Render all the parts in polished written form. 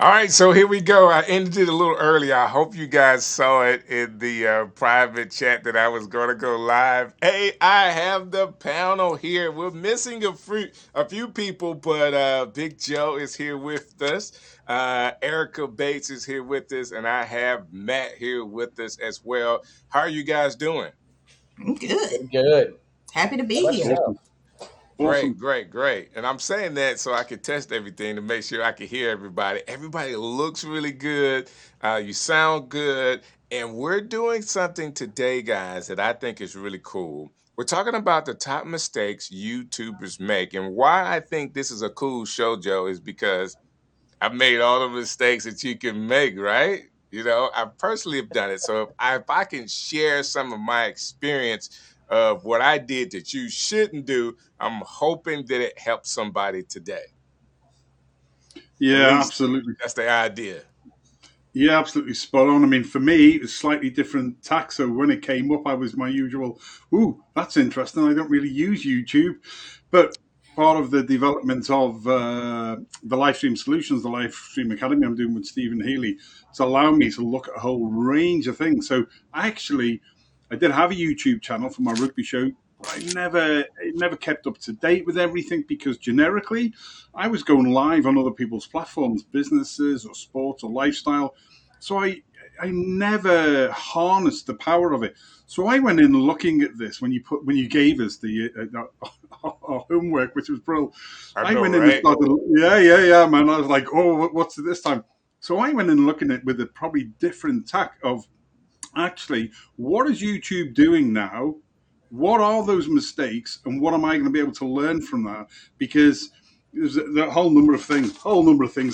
All right, so here we go. I ended it a little early. I hope you guys saw it in the private chat that I was going to go live. Hey, I have the panel here. We're missing a few people, but Big Joe is here with us. Erica Bates is here with us, and I have Matt here with us as well. How are you guys doing? I'm good. Good. Happy to How be about here. yourself? Awesome. Great, Awesome. great, great. And I'm saying that so I can test everything to make sure I can hear everybody. Everybody looks really good. You sound good. And we're doing something today, guys, that I think is really cool. We're talking about the top mistakes YouTubers make. And why I think this is a cool show, Joe, is because I've made all the mistakes that you can make, right? I personally have done it. So if I can share some of my experience of what I did that you shouldn't do, I'm hoping that it helps somebody today. At Yeah, least absolutely. that's the idea. Yeah, absolutely spot on. I mean, for me, it was slightly different tack. So when it came up, I was my usual, ooh, that's interesting. I don't really use YouTube. But part of the development of the live stream solutions, the live stream academy I'm doing with Stephen Healy, it's allowed me to look at a whole range of things. So I did have a YouTube channel for my rugby show. But I never kept up to date with everything because generically, I was going live on other people's platforms, businesses or sports or lifestyle. So I never harnessed the power of it. So I went in looking at this when you gave us the our homework, which was brilliant. I I know, went in and right? started, yeah, man. I was like, oh, what's it this time? So I went in looking at with a probably different tack of actually what is YouTube doing now? What are those mistakes, and what am I going to be able to learn from that? Because there's a whole number of things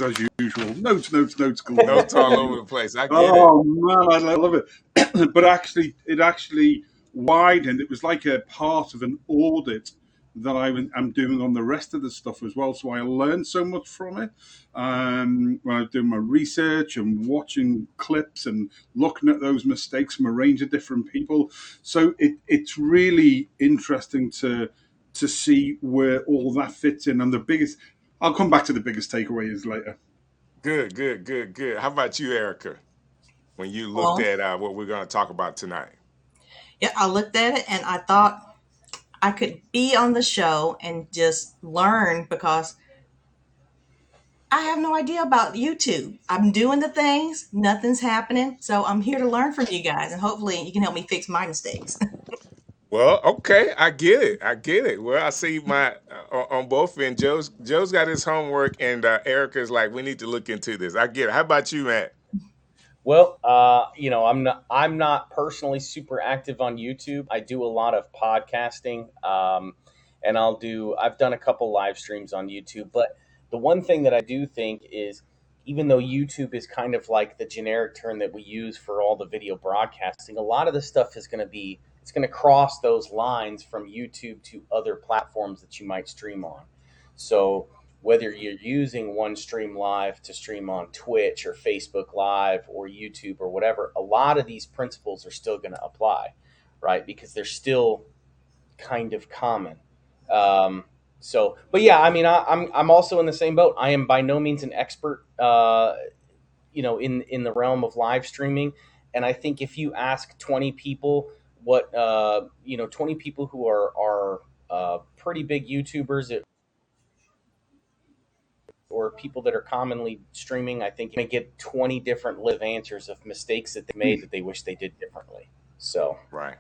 as usual. Notes galore. Notes all over the place. I get it. Oh man, I love it. But actually, it actually widened. It was like a part of an audit that I'm doing on the rest of the stuff as well. So I learned so much from it when I was doing my research and watching clips and looking at those mistakes from a range of different people. So it's really interesting to see where all that fits in. And the biggest, I'll come back to the biggest takeaways later. Good, good, good, good. How about you, Erica? When you looked Well, at what we're going to talk about tonight? yeah, I looked at it and I thought I could be on the show and just learn because I have no idea about YouTube. I'm doing the things, nothing's happening. So I'm here to learn from you guys and hopefully you can help me fix my mistakes. Well, okay, I get it. I get it. Well, I see my on both ends. Joe's got his homework, and Erica's like, we need to look into this. I get it. How about you, Matt? Well, I'm not personally super active on YouTube. I do a lot of podcasting, and I've done a couple live streams on YouTube. But the one thing that I do think is, even though YouTube is kind of like the generic term that we use for all the video broadcasting, a lot of the stuff is going to be it's going to cross those lines from YouTube to other platforms that you might stream on. So whether you're using one stream live to stream on Twitch or Facebook Live or YouTube or whatever, a lot of these principles are still going to apply, right? Because they're still kind of common. But yeah, I mean, I'm also in the same boat. I am by no means an expert, in the realm of live streaming. And I think if you ask 20 people 20 people who are pretty big YouTubers or people that are commonly streaming, I think you may get 20 different live answers of mistakes that they made that they wish they did differently. So, Right.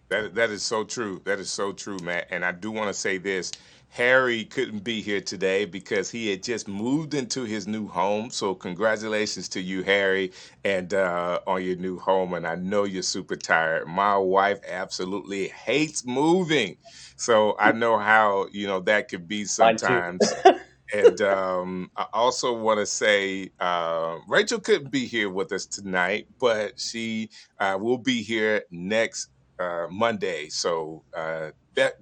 That is so true. That is so true, Matt. And I do want to say this. Harry couldn't be here today because he had just moved into his new home. So congratulations to you, Harry, and on your new home. And I know you're super tired. My wife absolutely hates moving, so I know how that could be mine too. sometimes. And I also want to say Rachel couldn't be here with us tonight, but she will be here next Monday. So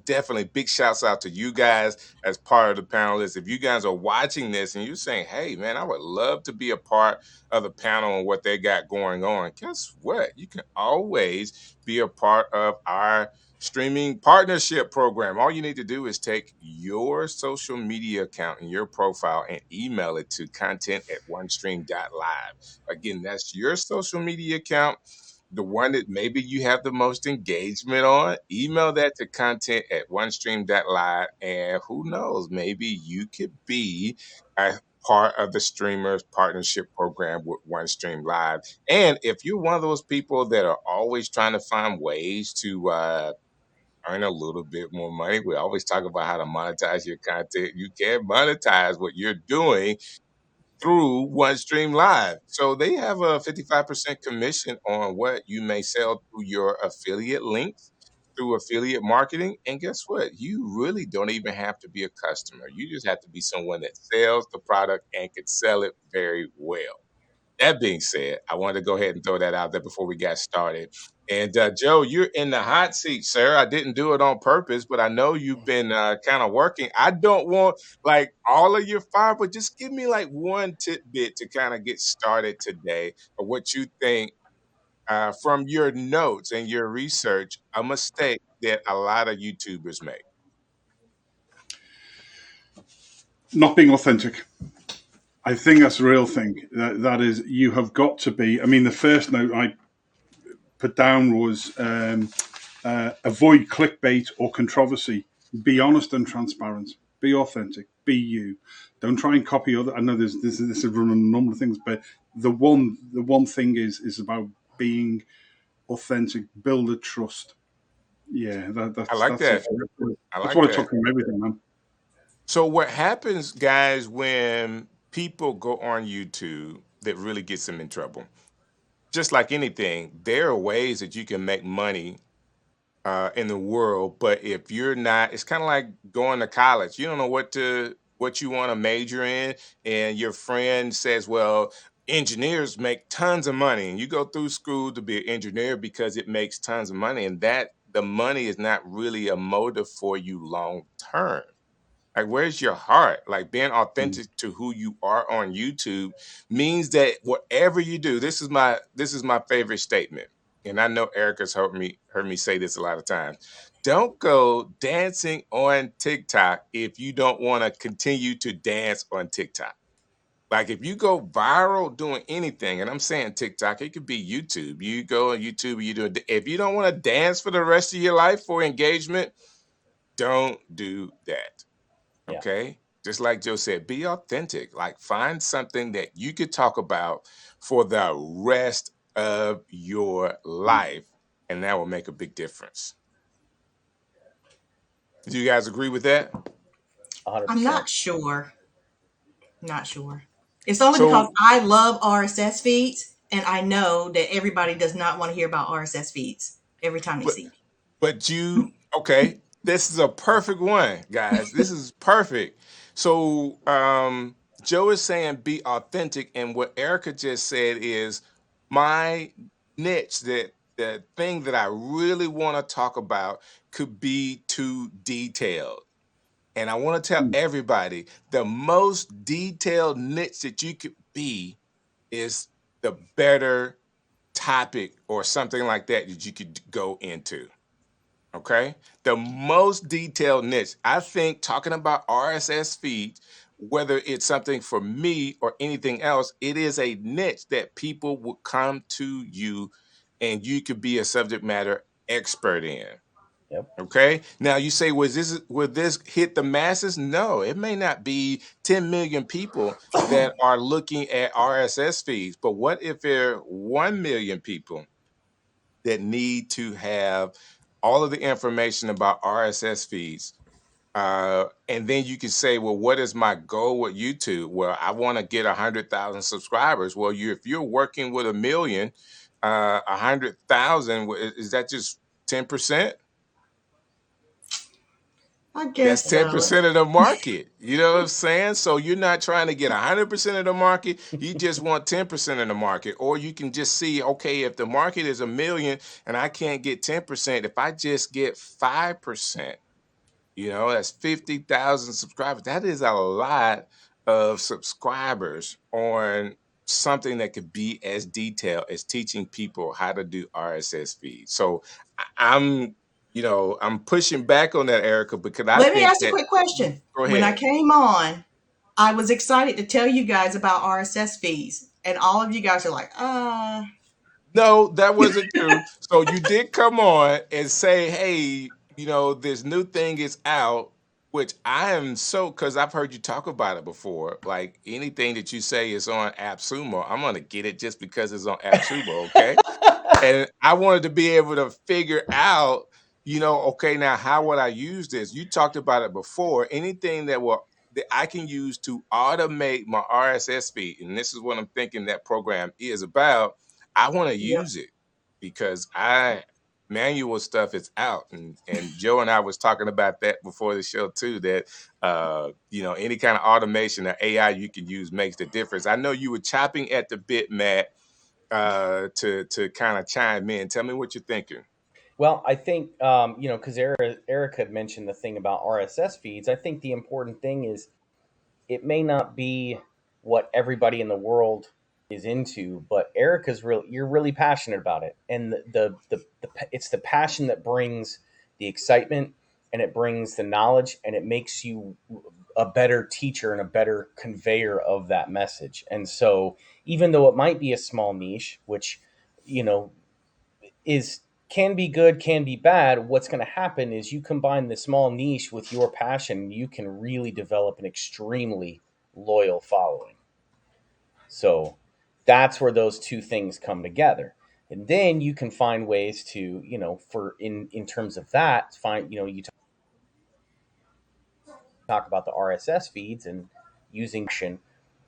definitely big shouts out to you guys as part of the panelists. If you guys are watching this and you're saying, hey, man, I would love to be a part of the panel and what they got going on, guess what? You can always be a part of our streaming partnership program. All you need to do is take your social media account and your profile and email it to content at onestream.live. Again, that's your social media account, the one that maybe you have the most engagement on. Email that to content at onestream.live. And who knows, maybe you could be a part of the streamers partnership program with OneStream Live. And if you're one of those people that are always trying to find ways to earn a little bit more money, we always talk about how to monetize your content. You can monetize what you're doing through OneStream Live. So they have a 55% commission on what you may sell through your affiliate links, through affiliate marketing. And guess what? You really don't even have to be a customer. You just have to be someone that sells the product and can sell it very well. That being said, I wanted to go ahead and throw that out there before we got started. And Joe, you're in the hot seat, sir. I didn't do it on purpose, but I know you've been kind of working. I don't want like all of your fire, but just give me like one tidbit to kind of get started today of what you think from your notes and your research, a mistake that a lot of YouTubers make. Not being authentic. I think that's a real thing. That is, you have got to be. I mean, the first note I put down was avoid clickbait or controversy. Be honest and transparent. Be authentic. Be you. Don't try and copy other. I know this is run a number of things, but the one thing is about being authentic. Build a trust. Yeah, I like that's it. that. I That's like what I that. took from everything, man. So what happens, guys, when people go on YouTube that really gets them in trouble? Just like anything, there are ways that you can make money in the world, but if you're not, it's kind of like going to college. You don't know what you want to major in, and your friend says, "Well, engineers make tons of money," and you go through school to be an engineer because it makes tons of money, and that the money is not really a motive for you long term. Like, where's your heart? Like, being Mm. authentic to who you are on YouTube means that whatever you do, this is my favorite statement. And I know Erica's heard me say this a lot of times. Don't go dancing on TikTok if you don't want to continue to dance on TikTok. Like if you go viral doing anything, and I'm saying TikTok, it could be YouTube. You go on YouTube, you do it. If you don't want to dance for the rest of your life for engagement, don't do that. Yeah. Okay. Just like Joe said, be authentic. Like find something that you could talk about for the rest of your life, and that will make a big difference. Do you guys agree with that? I'm 100%. not sure. Not sure. It's only because So, I love RSS feeds, and I know that everybody does not want to hear about RSS feeds every time they but see me. but you okay, this is a perfect one, guys. This is perfect. So, Joe is saying be authentic, and what Erica just said is my niche, that the thing that I really want to talk about could be too detailed. And I want to tell Mm. everybody the most detailed niche that you could be is the better topic or something like that that you could go into. Okay. The most detailed niche. I think talking about RSS feeds, whether it's something for me or anything else, it is a niche that people will come to you and you could be a subject matter expert in. Yep. Okay. Now you say, would this hit the masses? No, it may not be 10 million people that are looking at RSS feeds, but what if there are 1 million people that need to have all of the information about RSS feeds? And then you can say, well, what is my goal with YouTube? Well, I want to get 100,000 subscribers. Well, if you're working with a million, 100,000, is that just 10%? I That's guess so. 10% of the market. You know what I'm saying? So you're not trying to get 100% of the market. You just want 10% of the market. Or you can just see, okay, if the market is a million and I can't get 10%, if I just get 5%, that's 50,000 subscribers. That is a lot of subscribers on something that could be as detailed as teaching people how to do RSS feeds. So I'm I'm pushing back on that, Erica, because I Let me think ask a that. quick question. Go When I ahead. came on, I was excited to tell you guys about RSS feeds, and all of you guys are like, No, that wasn't true. So you did come on and say, "Hey, this new thing is out," which I am so because I've heard you talk about it before. Like anything that you say is on AppSumo, I'm gonna get it just because it's on AppSumo. Okay, and I wanted to be able to figure out, okay, now how would I use this? You talked about it before. Anything that I can use to automate my RSS feed, and this is what I'm thinking that program is about. I want to yep, use it because I manual stuff is out, and Joe and I was talking about that before the show too. That any kind of automation or AI you can use makes the difference. I know you were chopping at the bit, Matt, to kind of chime in. Tell me what you're thinking. Well, I think because Eric had mentioned the thing about RSS feeds. I think the important thing is it may not be what everybody in the world is into, but Erica's real. You're really passionate about it, and it's the passion that brings the excitement, and it brings the knowledge, and it makes you a better teacher and a better conveyor of that message. And so, even though it might be a small niche, which you know is can be good, can be bad. What's going to happen is you combine the small niche with your passion, you can really develop an extremely loyal following. So that's where those two things come together. And then you can find ways to, for in terms of that, find, you talk about the RSS feeds and using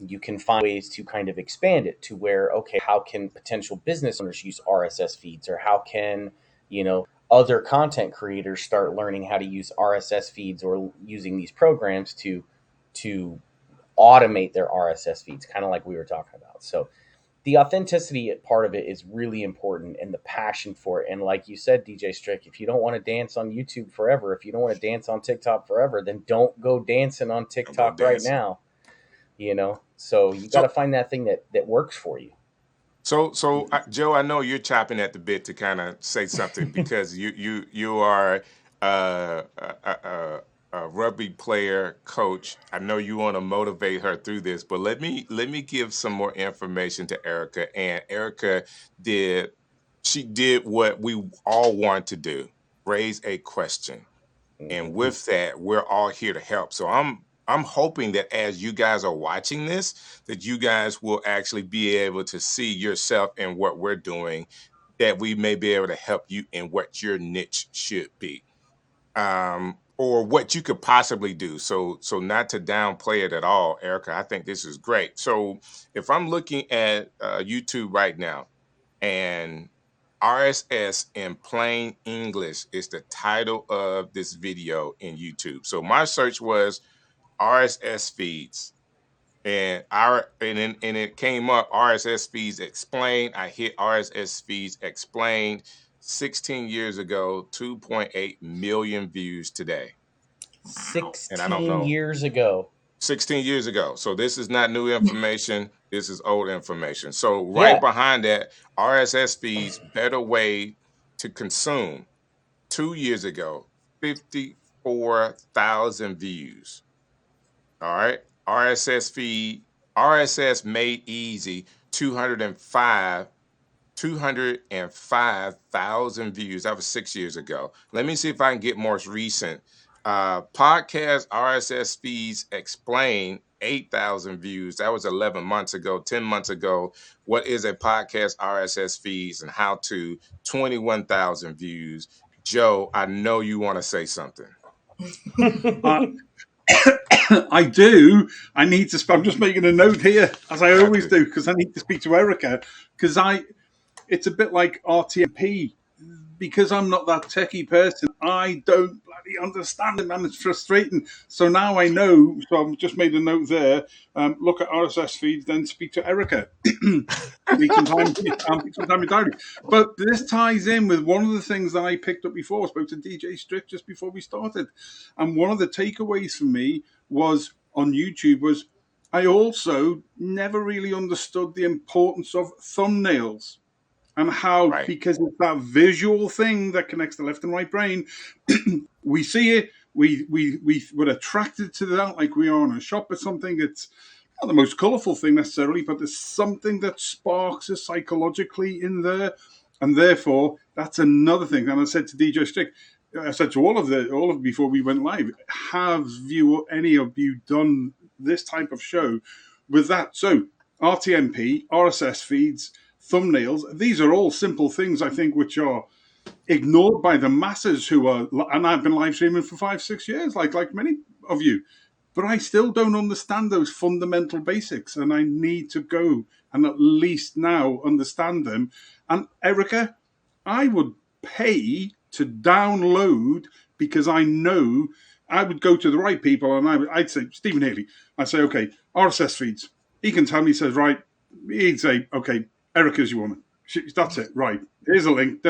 you can find ways to kind of expand it to where, okay, how can potential business owners use RSS feeds, or how can other content creators start learning how to use RSS feeds or using these programs to automate their RSS feeds, kind of like we were talking about. So the authenticity part of it is really important, and the passion for it. And like you said, DJ Strick, if you don't want to dance on YouTube forever, if you don't want to dance on TikTok forever, then don't go dancing on I'm go TikTok right dancing. now. So you got to So find that thing that works for you. Joe, I know you're chopping at the bit to kind of say something because you are a rugby player coach. I know you want to motivate her through this, but let me give some more information to Erica. And Erica did she did what we all want to do: raise a question. And Hmm. with that, we're all here to help. So I'm hoping that as you guys are watching this, that you guys will actually be able to see yourself in what we're doing, that we may be able to help you in what your niche should be, or what you could possibly do. So not to downplay it at all, Erica. I think this is great. So if I'm looking at YouTube right now, and RSS in plain English is the title of this video in YouTube. So my search was RSS feeds, and it came up RSS feeds explained. I hit RSS feeds explained. 16 years ago, 2.8 million views today. wow. And I don't 16 know, years ago. 16 years ago. So this is not new information. This is old information. So right Yeah. behind that, RSS feeds, better way to consume. 2 years ago, 54,000 views. All right. RSS feed, RSS made easy, 205,000 views. That was 6 years ago. Let me see if I can get more recent. Podcast RSS feeds explain 8,000 views. That was 11 months ago, 10 months ago. What is a podcast RSS feeds and how to 21,000 views. Joe, I know you want to say something. I, I do. I need to. I'm just making a note here, as I always Gotcha. do, because I need to speak to Erica. Because it's a bit like RTMP. Because I'm not that techie person, I don't bloody understand it, man. It's frustrating. So now I know. So I've just made a note there. Look at RSS feeds, then speak to Erica. Make some time. Make some time in diary. But this ties in with one of the things that I picked up before. I spoke to DJ Strick just before we started, and one of the takeaways for me was on YouTube was I also never really understood the importance of thumbnails. and how, Right. because it's that visual thing that connects the left and right brain, we see it, we're attracted to that, like we are in a shop or something. It's not the most colourful thing necessarily, but there's something that sparks us psychologically in there, and therefore that's another thing. And I said to DJ Stick, I said to all of before we went live, have you any of you done this type of show with that? So RTMP, RSS feeds, thumbnails, these are all simple things I think which are ignored by the masses who are, and I've been live streaming for 5-6 years, like many of you, but I still don't understand those fundamental basics, and I need to go and at least now understand them. And Erica, I would pay to download, because I know I would go to the right people, and I'd say, Stephen Haley, I'd say, okay, RSS feeds. He can tell me, he says, right, he'd say, okay, Erica's your woman. That's it, right. Here's a link,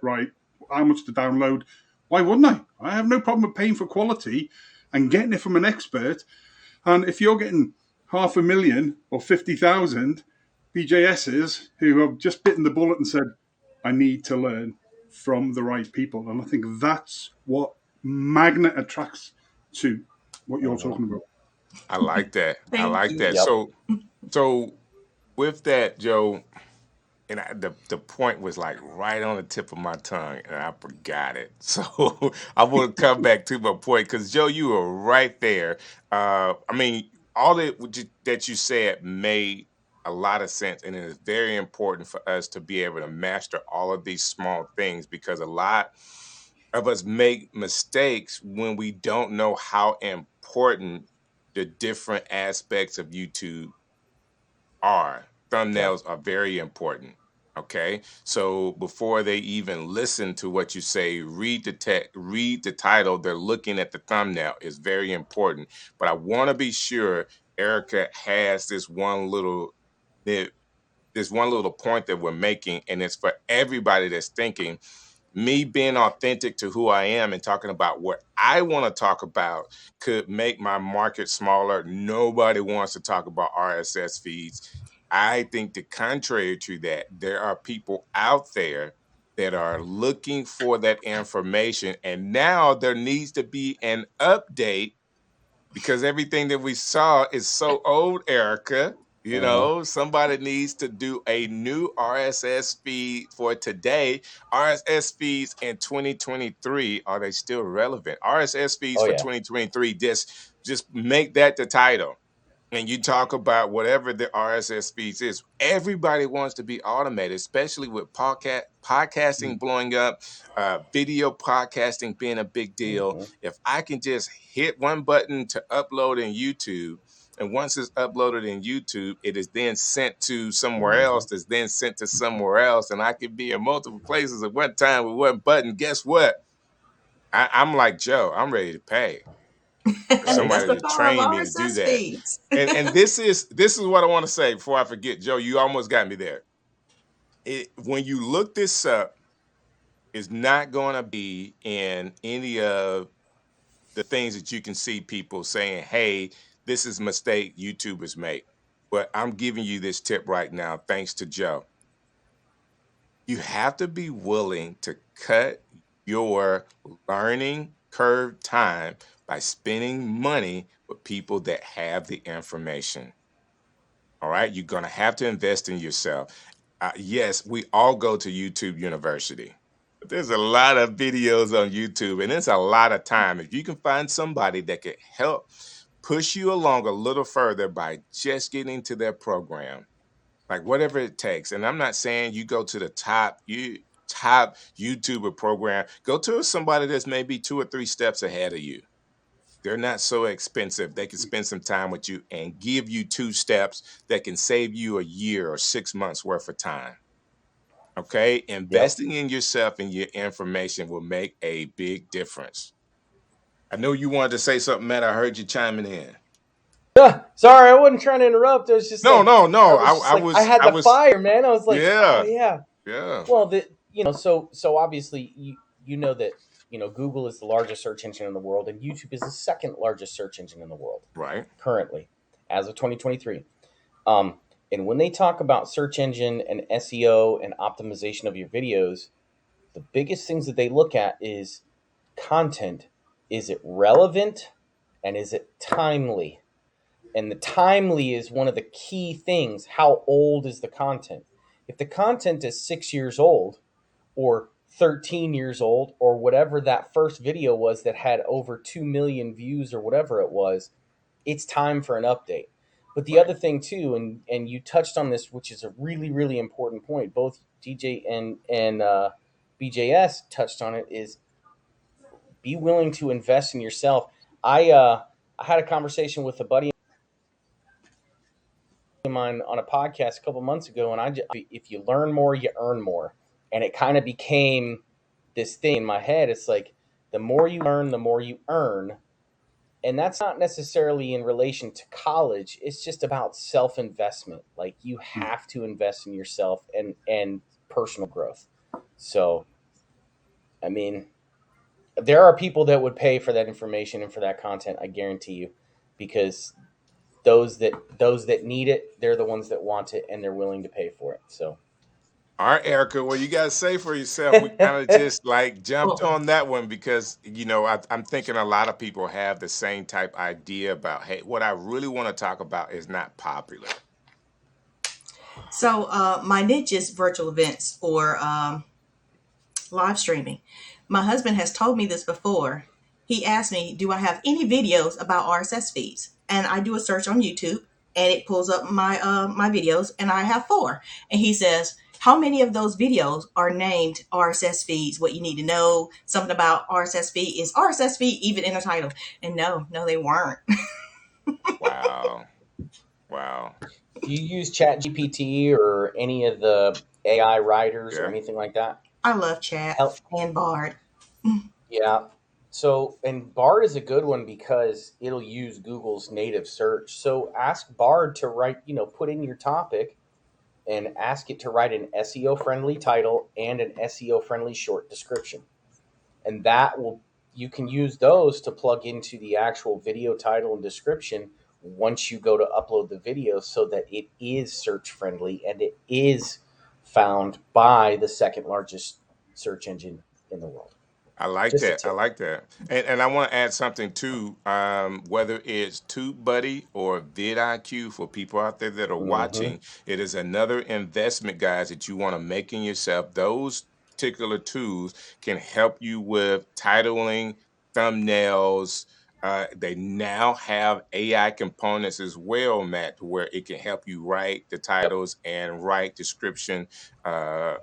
right. How much to download? Why wouldn't I? I have no problem with paying for quality and getting it from an expert. And if you're getting 500,000 or 50,000 BJSs who have just bitten the bullet and said, I need to learn from the right people. And I think that's what Magnet attracts to what you're Mhm. talking about. I like that. I Thank like you. that. Yep. So with that, Joe, and the point was like right on the tip of my tongue, and I forgot it. So I want to come back to my point because Joe, you were right there. I mean, all that you said made a lot of sense, and it is very important for us to be able to master all of these small things because a lot of us make mistakes when we don't know how important the different aspects of YouTube are. Yep. Thumbnails are very important. Okay. So before they even listen to what you say, read the text, read the title. They're looking at the thumbnail is very important. But I want to be sure Erica has nit- this one little point that we're making, and it's for everybody that's thinking me being authentic to who I am and talking about what I want to talk about could make my market smaller. Nobody wants to talk about RSS feeds. I think the contrary to that, there are people out there that are looking for that information. And now there needs to be an update because everything that we saw is so old, Erica. Mhm. Somebody needs to do a new RSS feed for today. RSS feeds in 2023, are they still relevant? RSS feeds Oh for yeah. 2023, just make that the title and you talk about whatever the RSS feeds is. Everybody wants to be automated, especially with podcasting blowing up, video podcasting being a big deal. Mhm. If I can just hit one button to upload in YouTube, and once it's uploaded in YouTube, it is then sent to somewhere Mhm. else, that's then sent to somewhere else, and I can be in multiple places at one time with one button. Guess what? I'm like Joe. I'm ready to pay for Right. That's somebody the to power of train me to do RSS that. feeds. And this is what I want to say before I forget, Joe. You almost got me there. When you look this up, it's not going to be in any of the things that you can see people saying, "Hey, this is a mistake YouTubers make." But I'm giving you this tip right now, thanks to Joe. You have to be willing to cut your learning curve time by spending money with people that have the information. All right, you're going to have to invest in yourself. Yes, we all go to YouTube University. But there's a lot of videos on YouTube, and it's a lot of time. If you can find somebody that could help push you along a little further by just getting to their program, like whatever it takes. And I'm not saying you go to the top YouTuber program. Go to somebody that's maybe 2 or 3 steps ahead of you. They're not so expensive. They can spend some time with you and give you 2 steps that can save you a year or 6 months worth of time. Okay. Yep. Investing in yourself and your information will make a big difference. I know you wanted to say something, Matt. I heard you chiming in. Sorry, I wasn't trying to interrupt. I was just No, like, no, no. I had I the was, fire, man. I was like, oh yeah, yeah. yeah, Well, so obviously you know that Google is the largest search engine in the world, and YouTube is the second largest search engine in the world right. currently, as of 2023. Um, And when they talk about search engine and SEO and optimization of your videos, the biggest things that they look at is content. Is it relevant and is it timely? And the timely is one of the key things. How old is the content? If the content is 6 years old or 13 years old or whatever that first video was that had over 2 million views or whatever it was, it's time for an update. But the Right. other thing too, and you touched on this, which is a really, really important point, both DJ and BJS touched on it, is be willing to invest in yourself. I had a conversation with a buddy of mine on a podcast a couple months ago, and if you learn more, you earn more, and it kind of became this thing in my head. It's like the more you learn, the more you earn, and that's not necessarily in relation to college. It's just about self-investment. Like you have to invest in yourself and personal growth. So, I mean, there are people that would pay for that information and for that content, I guarantee you, because those that need it, they're the ones that want it and they're willing to pay for it. So All right, Erica, what you got to say for yourself? We kind of just like jumped Well, on that one because, I'm thinking a lot of people have the same type idea about, hey, what I really want to talk about is not popular. so my niche is virtual events or live streaming. My husband has told me this before. He asked me, "Do I have any videos about RSS feeds?" And I do a search on YouTube, and it pulls up my videos, and I have four. And he says, "How many of those videos are named RSS feeds? What you need to know? Something about RSS feed? Is RSS feed even in the title?" And no, they weren't. Wow. Wow. do you use Chat GPT or any of the AI writers or Yeah. anything like that? I love chat Hell, and Bard. yeah. So, and Bard is a good one because it'll use Google's native search. So ask Bard to write, put in your topic and ask it to write an SEO friendly title and an SEO friendly short description. And that will, you can use those to plug into the actual video title and description once you go to upload the video so that it is search friendly and it is found by the second largest search engine in the world. I like Just a that. I tip. like that. And I want to add something too. Whether it's TubeBuddy or vidIQ for people out there that are Hmm. watching, it is another investment, guys, that you want to make in yourself. Those particular tools can help you with titling, thumbnails. They now have AI components as well, Matt, to where it can help you write the Yep. titles and write description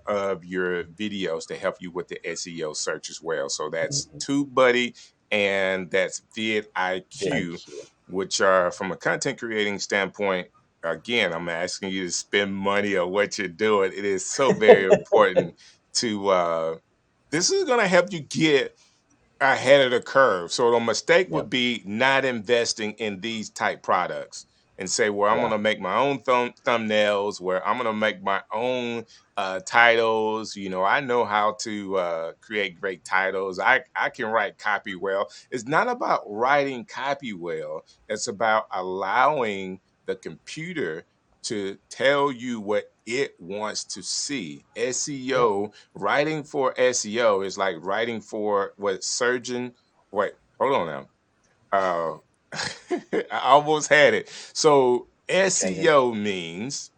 of your videos to help you with the SEO search as well. So that's Hmm. TubeBuddy and that's vidIQ, VidIQ. which are from a content creating standpoint. Again, I'm asking you to spend money on what you're doing. It is so very important to. This is going to help you get ahead of the curve. So the mistake would Yep. be not investing in these type products and say, well, I'm going Yeah. to make my own thumbnails, where I'm going to make my own titles. I know how to create great titles. I can write copy well. It's not about writing copy well. It's about allowing the computer to tell you what it wants to see. Yep. SEO, writing for SEO is like writing for what surgeon. Wait, hold on now. Uh, I almost had it. So Okay. SEO means,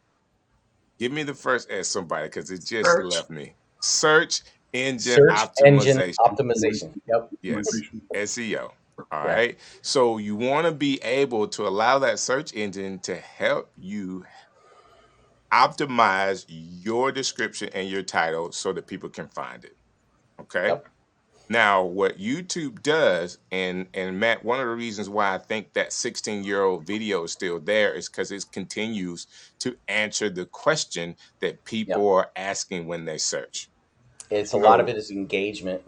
give me the first S, somebody, because it just Search. left me. Search engine Search engine optimization. optimization. Yep. Yes, Optimization. SEO. All Yeah. right. So you want to be able to allow that search engine to help you optimize your description and your title so that people can find it. Okay. Yep. Now, what YouTube does, and Matt, one of the reasons why I think that 16-year-old video is still there is because it continues to answer the question that Yep. people are asking when they search. It's a lot of So it is engagement.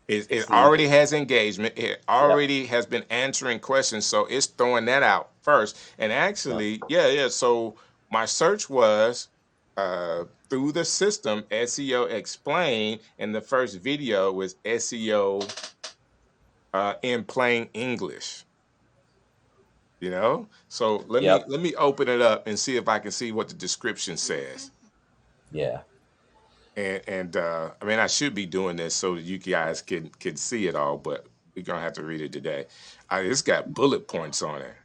It's it the already has engagement. It Yep. already has been answering questions. So it's throwing that out first. And Yep. actually, yeah. So my search was through the system, SEO explained, and the first video was SEO in plain English. you know. So let me Yep. let me open it up and see if I can see what the description says. Yeah. And I mean, I should be doing this so that you guys can see it all, but we're gonna have to read it today. It's got bullet points on it.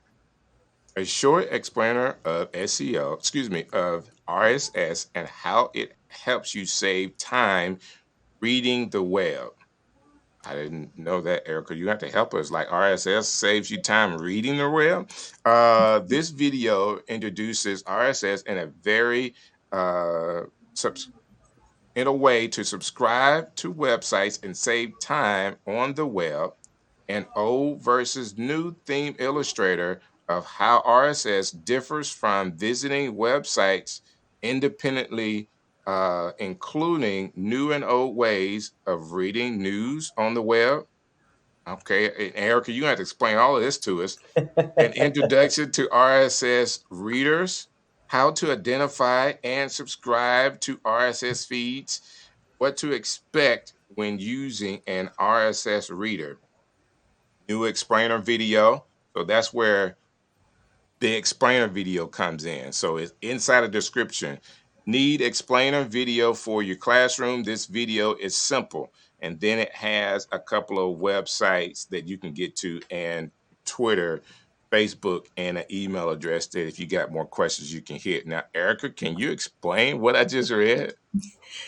A short explainer of SEO, excuse me, of RSS and how it helps you save time reading the web. I didn't know that, Erica. You have to help us. Like RSS saves you time reading the web. This video introduces RSS in a very uh, subs- in a way to subscribe to websites and save time on the web. An old versus new theme illustrator of how RSS differs from visiting websites independently, including new and old ways of reading news on the web. Okay, and Erica, you have to explain all of this to us. An introduction to RSS readers, how to identify and subscribe to RSS feeds, what to expect when using an RSS reader, new explainer video. So that's where the explainer video comes in. So it's inside a description. Need explainer video for your classroom. This video is simple. And then it has a couple of websites that you can get to, and Twitter, Facebook, and an email address that if you got more questions, you can hit. Now, Erica, can you explain what I just read?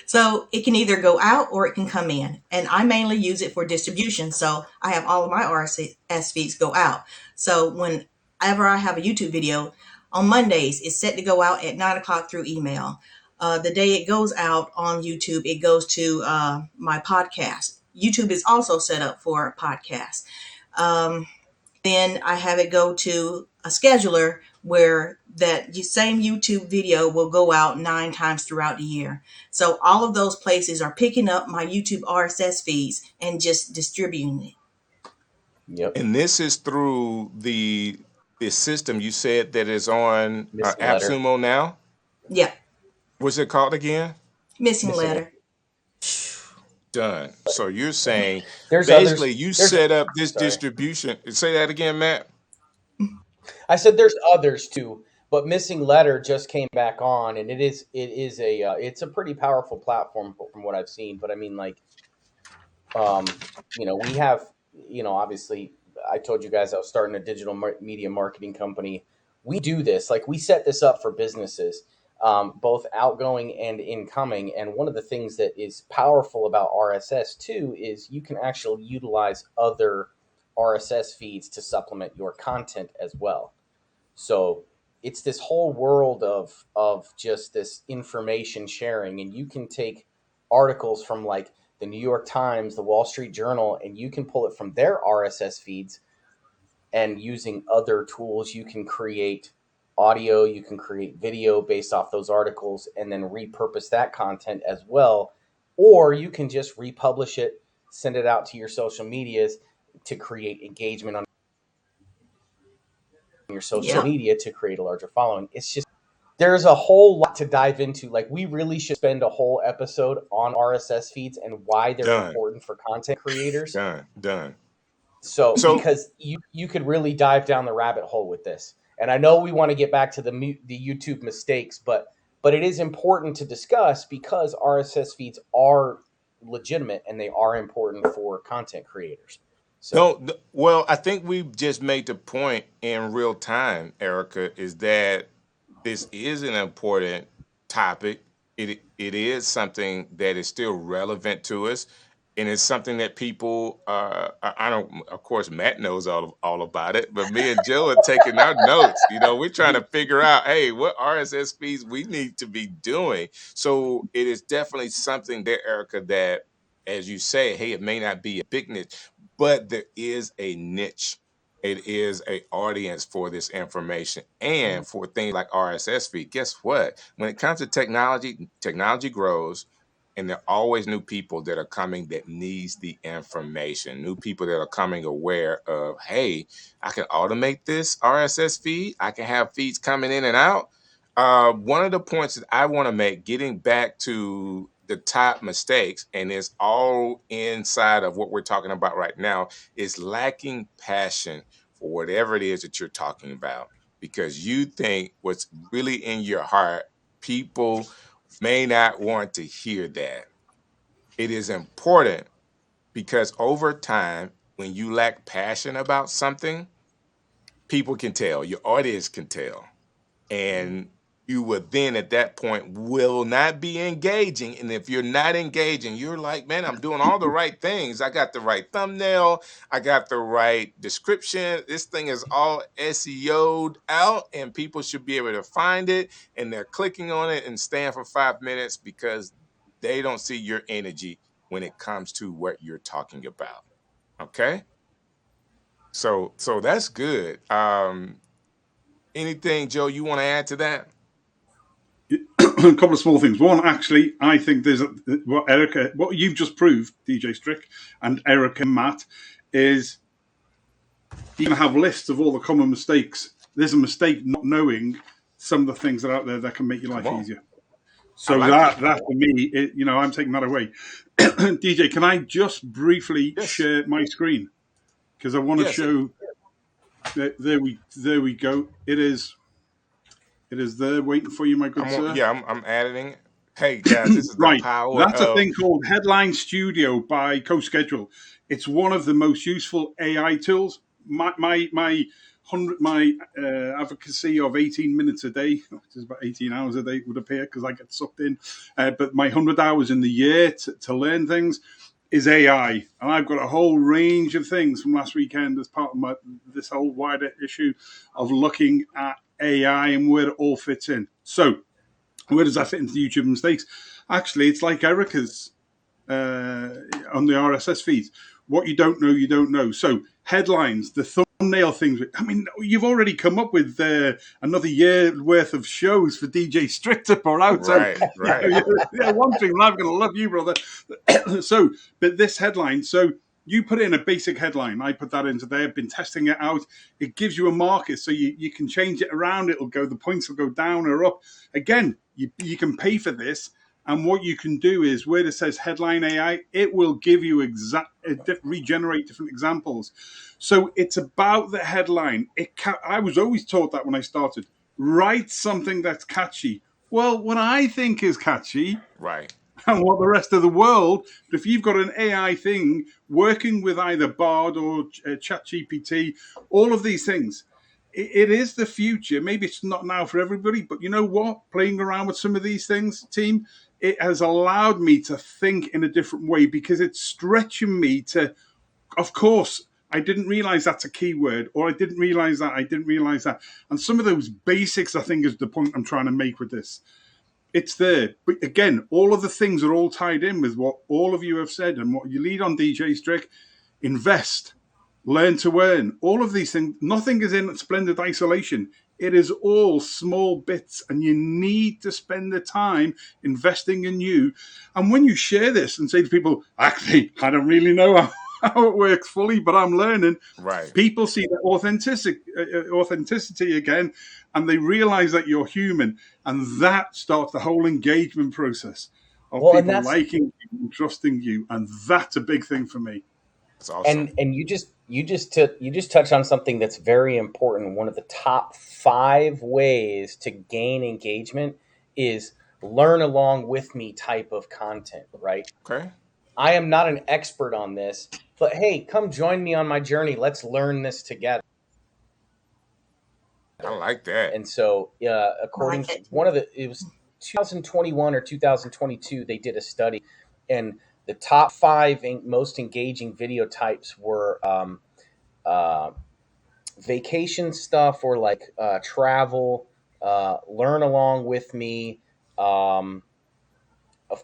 So it can either go out or it can come in. And I mainly use it for distribution. So I have all of my RSS feeds go out. So whenever I have a YouTube video on Mondays, it's set to go out at 9 o'clock through email. The day it goes out on YouTube, it goes to my podcast. YouTube is also set up for podcasts. Um, then I have it go to a scheduler where that same YouTube video will go out 9 times throughout the year. So all of those places are picking up my YouTube RSS feeds and just distributing it. Yep. And this is through the system you said that is on Missing letter. AppSumo now. Yeah, What's it called again? missing Missing letter. letter. Done. So you're saying There's others. basically you There's set up this sorry. distribution. Say that again, Matt. I said there's others too, but missing letter just came back on, and it is a it's a pretty powerful platform from what I've seen. But I mean, like, we have, obviously, I told you guys I was starting a digital media marketing company. We do this, like, we set this up for businesses, both outgoing and incoming. And one of the things that is powerful about RSS too is you can actually utilize other RSS feeds to supplement your content as well. So it's this whole world of just this information sharing, and you can take articles from like the New York Times, the Wall Street Journal, and you can pull it from their RSS feeds, and using other tools you can create audio, you can create video based off those articles, and then repurpose that content as well. Or you can just republish it, send it out to your social medias to create engagement on your social Yep. media to create a larger following. It's just, there's a whole lot to dive into. Like, we really should spend a whole episode on RSS feeds and why they're Done. important for content creators. Done. So So because you could really dive down the rabbit hole with this. And I know we want to get back to the YouTube mistakes, but it is important to discuss because RSS feeds are legitimate and they are important for content creators. So no, well, I think we've just made the point in real time, Erica, is that this is an important topic. It is something that is still relevant to us, and it's something that people. I don't. Of course, Matt knows all about it, but me and Joe are taking our notes. We're trying to figure out, hey, what RSS feeds we need to be doing. So it is definitely something there, Erica, that, as you say, hey, it may not be a big niche, but there is a niche. It is a audience for this information and for things like RSS feed. Guess what? When it comes to technology grows, and there are always new people that are coming that needs the information. New people that are coming aware of, hey, I can automate this RSS feed. I can have feeds coming in and out. One of the points that I want to make, getting back to the top mistakes, and it's all inside of what we're talking about right now, is lacking passion for whatever it is that you're talking about, because you think what's really in your heart, people may not want to hear that. It is important because over time, when you lack passion about something, people can tell, your audience can tell. And you will then at that point will not be engaging. And if you're not engaging, you're like, man, I'm doing all the right things. I got the right thumbnail, I got the right description. This thing is all SEO'd out, and people should be able to find it. And they're clicking on it and staying for 5 minutes because they don't see your energy when it comes to what you're talking about. Okay. So that's good. Anything, Joe, you want to add to that? A couple of small things. One, actually, I think there's what you've just proved, DJ Strick and Erica and Matt, is you can have lists of all the common mistakes. There's a mistake not knowing some of the things that are out there that can make your life easier. So like that for me, I'm taking that away. DJ, can I just briefly share my screen? Because I want to show. There we go. It is there waiting for you, my good sir. Yeah, I'm editing. Hey guys, this is the right. power. That's a thing called Headline Studio by CoSchedule. It's one of the most useful AI tools. My advocacy of 18 minutes a day, which is about 18 hours a day, would appear because I get sucked in. But my 100 hours in the year to learn things is AI, and I've got a whole range of things from last weekend as part of this whole wider issue of looking at AI and where it all fits in. So, where does that fit into YouTube mistakes? Actually, it's like Erica's on the RSS feeds. What you don't know, you don't know. So, headlines, the thumbnail things. I mean, you've already come up with another year worth of shows for DJ Strick to pour out. Right. Yeah, one thing, I'm going to love you, brother. So, but this headline, so you put in a basic headline. I put that into there. I've been testing it out. It gives you a marker, so you can change it around. The points will go down or up. Again, you can pay for this. And what you can do is where it says headline AI, it will give you regenerate different examples. So it's about the headline. I was always taught that when I started. Write something that's catchy. Well, what I think is catchy, right, and what the rest of the world. But if you've got an AI thing working with either Bard or ChatGPT, all of these things, it is the future. Maybe it's not now for everybody, but you know what? Playing around with some of these things, team, it has allowed me to think in a different way because it's stretching me to, of course, I didn't realize that's a keyword, or I didn't realize that. And some of those basics, I think, is the point I'm trying to make with this. It's there. But again, all of the things are all tied in with what all of you have said and what you lead on, DJ Strick. Invest, learn to earn, all of these things. Nothing is in splendid isolation. It is all small bits, and you need to spend the time investing in you. And when you share this and say to people, actually, I don't really know how it works fully, but I'm learning. Right. People see that authenticity again, and they realize that you're human, and that starts the whole engagement process of people liking you and trusting you, and that's a big thing for me. That's awesome. And you just touched on something that's very important. One of the top 5 ways to gain engagement is learn along with me type of content, right? Okay. I am not an expert on this, but hey, come join me on my journey. Let's learn this together. I like that. And so, according to it was 2021 or 2022, they did a study, and the top 5 most engaging video types were vacation stuff, or like travel, learn along with me, of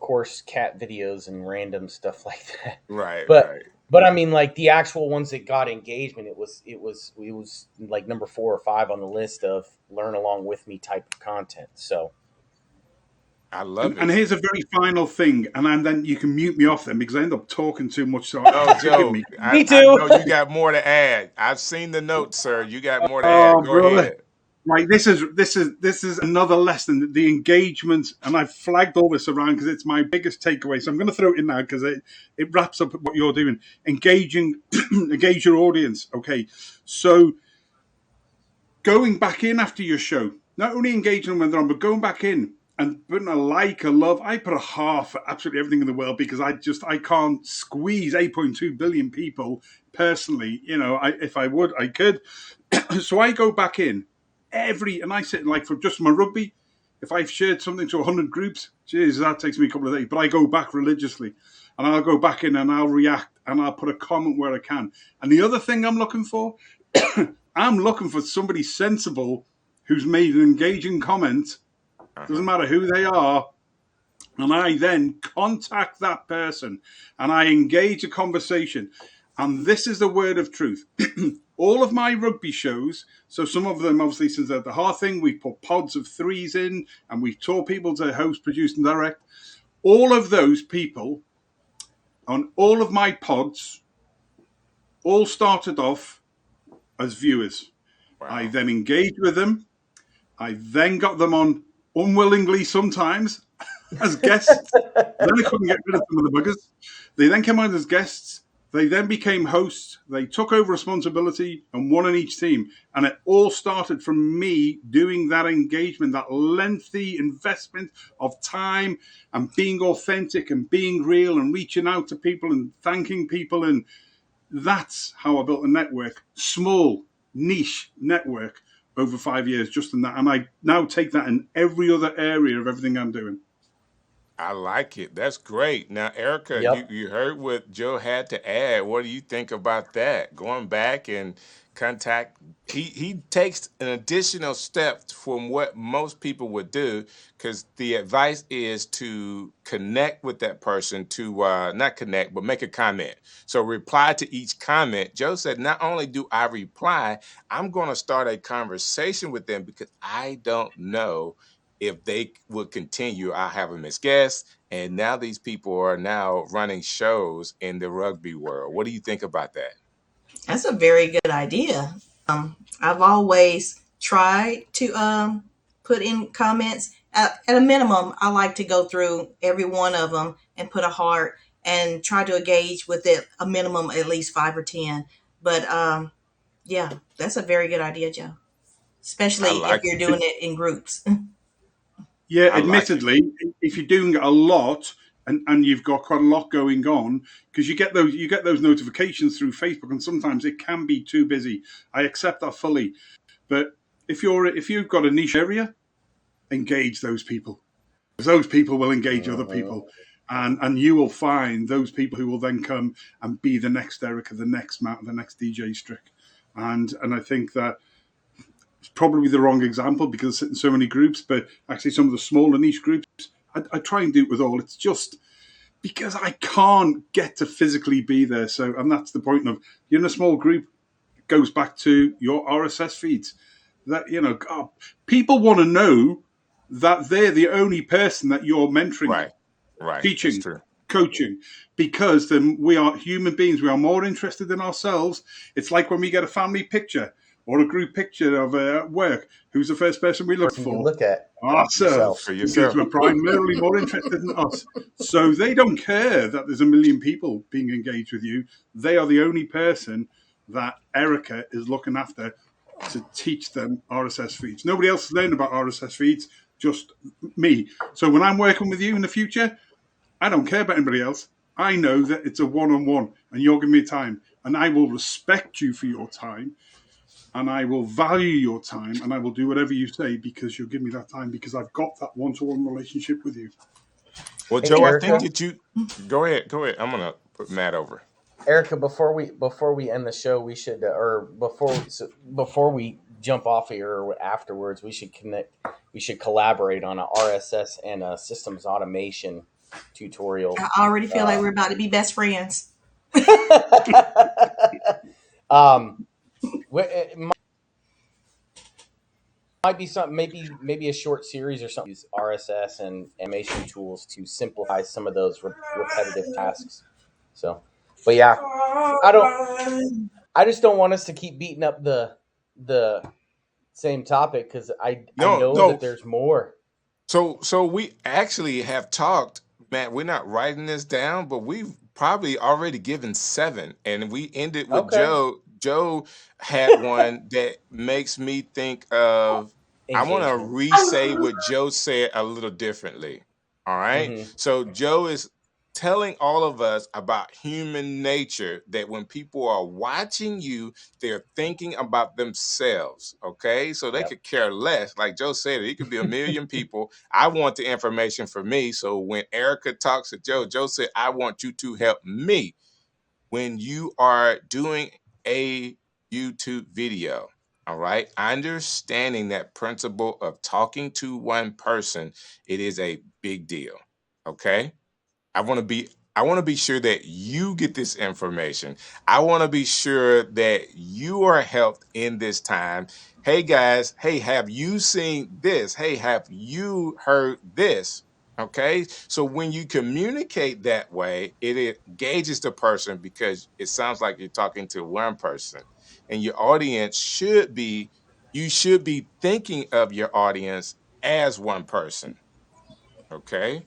course, cat videos and random stuff like that. Right. But I mean, like the actual ones that got engagement, it was like number 4 or 5 on the list of learn along with me type of content. So I love it. And here's a very final thing, and then you can mute me off then because I end up talking too much. So Joe, me too. I know you got more to add. I've seen the notes, sir. You got more to add. Go ahead. Right, this is another lesson, the engagement, and I've flagged all this around because it's my biggest takeaway. So I'm going to throw it in now because it wraps up what you're doing. Engage your audience. Okay, so going back in after your show, not only engaging them when they're on, but going back in and putting a like, a love. I put a heart for absolutely everything in the world because I can't squeeze 8.2 billion people personally. If I would, I could. So I go back in and I sit like for just my rugby. If I've shared something to 100 groups, geez, that takes me a couple of days. But I go back religiously, and I'll go back in and I'll react and I'll put a comment where I can. And the other thing I'm looking for, I'm looking for somebody sensible who's made an engaging comment. Doesn't matter who they are. And I then contact that person and I engage a conversation. And this is the word of truth. All of my rugby shows, so some of them, obviously, since they're the hard thing, we put pods of threes in and we've taught people to host, produce, and direct. All of those people on all of my pods all started off as viewers. Wow. I then engaged with them. I then got them on unwillingly sometimes as guests. Then I couldn't get rid of some of the buggers. They then came on as guests. They then became hosts. They took over responsibility and one on each team. And it all started from me doing that engagement, that lengthy investment of time and being authentic and being real and reaching out to people and thanking people. And that's how I built a network, small, niche network over 5 years, just in that. And I now take that in every other area of everything I'm doing. I like it. That's great. Now, Erica, Yep. you heard what Joe had to add. What do you think about that? Going back and contact, he takes an additional step from what most people would do, because the advice is to connect with that person, to not connect, but make a comment. So reply to each comment. Joe said, not only do I reply, I'm going to start a conversation with them because I don't know if they would continue. I have them as guests, and now these people are now running shows in the rugby world. What do you think about that? That's a very good idea. I've always tried to put in comments. At a minimum, I like to go through every one of them and put a heart and try to engage with it a minimum at least 5 or 10. But yeah, that's a very good idea, Joe. I Especially if like you're it. doing it in groups. Yeah, I like it. admittedly, if you're doing a lot and you've got quite a lot going on, because you get those notifications through Facebook, and sometimes it can be too busy. I accept that fully. But if you've got a niche area, engage those people. Those people will engage other Mhm. people. And you will find those people who will then come and be the next Erica, the next Matt, the next DJ Strick. And I think that it's probably the wrong example because I sit in so many groups, but actually some of the smaller niche groups, I try and do it with all. It's just because I can't get to physically be there. So, and that's the point of you're in a small group. It goes back to your RSS feeds. That God, people want to know that they're the only person that you're mentoring, Right. Right. That's teaching, true. coaching, because then we are human beings. We are more interested in ourselves. It's like when we get a family picture or a group picture of work. Who's the first person we look Person you for? look at Ourselves, yourself. For because yourself. we're primarily more interested in us. So they don't care that there's a million people being engaged with you. They are the only person that Erica is looking after to teach them RSS feeds. Nobody else is learning about RSS feeds, just me. So when I'm working with you in the future, I don't care about anybody else. I know that it's a one-on-one and you're giving me time, and I will respect you for your time, and I will value your time, and I will do whatever you say because you'll give me that time, because I've got that one-to-one relationship with you. Well, Hey, Joe, I think Erica. that you go ahead. Go ahead. I'm gonna put Matt over. Erica, before we end the show, we should or before we jump off here or afterwards, we should connect. We should collaborate on a RSS and a systems automation tutorial. I already feel like we're about to be best friends. um, it might be something, maybe a short series or something. Use RSS and animation tools to simplify some of those repetitive tasks. So, but yeah, I don't. I just don't want us to keep beating up the same topic because I No, know that no. there's more. So we actually have talked, Matt. We're not writing this down, but we've probably already given 7, and we ended with Okay. Joe Joe had one that makes me think of. I want to Engagement. re-say what Joe said a little differently. All right. Hmm. So Joe is telling all of us about human nature, that when people are watching you, they're thinking about themselves. Okay. So they Yep. could care less. Like Joe said, it could be a million people. I want the information for me. So when Erica talks to Joe, Joe said, I want you to help me when you are doing a YouTube video. All right. Understanding that principle of talking to one person, it is a big deal. Okay. I want to be I want to be sure that you get this information. I want to be sure that you are helped in this time. Hey guys, hey, have you seen this? Hey, have you heard this? Okay? So when you communicate that way, it engages the person because it sounds like you're talking to one person. And your audience should be you should be thinking of your audience as one person. Okay?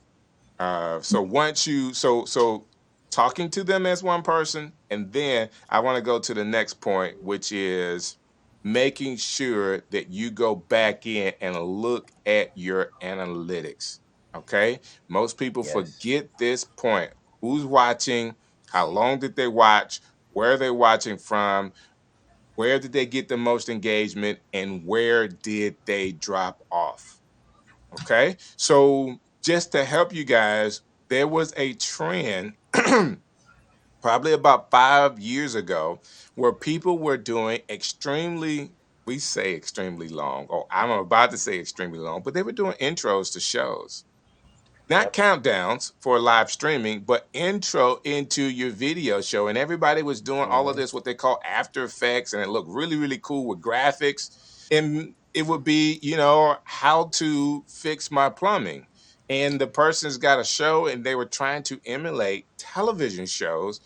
So once you so talking to them as one person, and then I want to go to the next point, which is making sure that you go back in and look at your analytics. Okay, most people Yes. forget this point. Who's watching? How long did they watch? Where are they watching from? Where did they get the most engagement? And where did they drop off? Okay. So just to help you guys, there was a trend probably about 5 years ago where people were doing extremely, we say extremely long, or I'm about to say extremely long, but they were doing intros to shows. Not Yep. countdowns for live streaming, but intro into your video show. And everybody was doing all of Hmm. this, what they call After Effects, and it looked really, really cool with graphics. And it would be, how to fix my plumbing. And the person's got a show, and they were trying to emulate television shows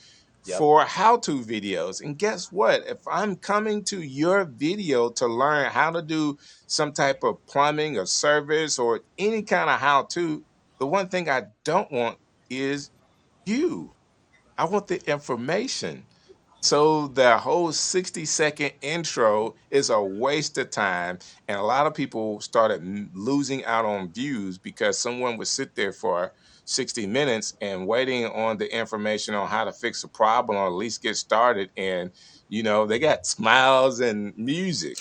Yep. for how to videos. And guess what? If I'm coming to your video to learn how to do some type of plumbing or service or any kind of how to, the one thing I don't want is you. I want the information. So the whole 60-second intro is a waste of time. And a lot of people started losing out on views because someone would sit there for 60 minutes and waiting on the information on how to fix a problem or at least get started. And, they got smiles and music.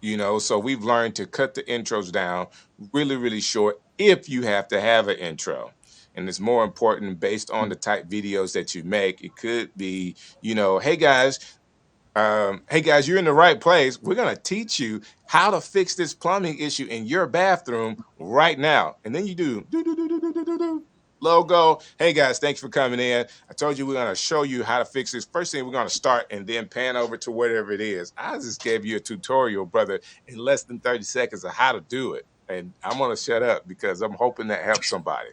So we've learned to cut the intros down really, really short if you have to have an intro. And it's more important based on the type videos that you make. It could be, hey guys, you're in the right place. We're gonna teach you how to fix this plumbing issue in your bathroom right now. And then you do logo. Hey guys, thanks for coming in. I told you we're gonna show you how to fix this. First thing we're gonna start and then pan over to whatever it is. I just gave you a tutorial, brother, in less than 30 seconds of how to do it. And I'm gonna shut up because I'm hoping that helps somebody.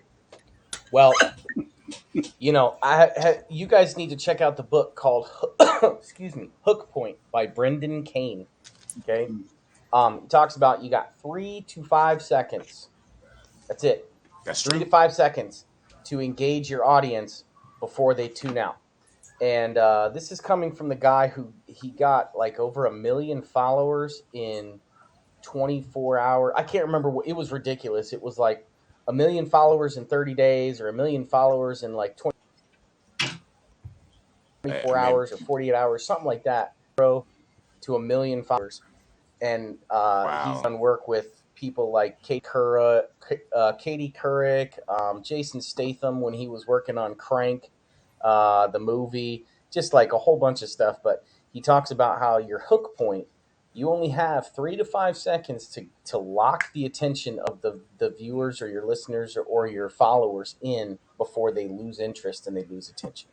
Well, you guys need to check out the book called excuse me, Hook Point by Brendan Kane. Okay. It talks about you got 3 to 5 seconds. That's it. That's Three to true. five seconds to engage your audience before they tune out. And this is coming from the guy who he got like over 1 million followers in 24 hours. I can't remember what it was. Ridiculous. It was like 1 million followers in 30 days or 1 million followers in like 24 Man, hours or 48 hours, something like that. To 1 million followers. And he's wow. done work with people like Katie Couric, Jason Statham when he was working on Crank, the movie, just like a whole bunch of stuff. But he talks about how your hook point, you only have 3 to 5 seconds to lock the attention of the viewers or your listeners or your followers in before they lose interest and they lose attention.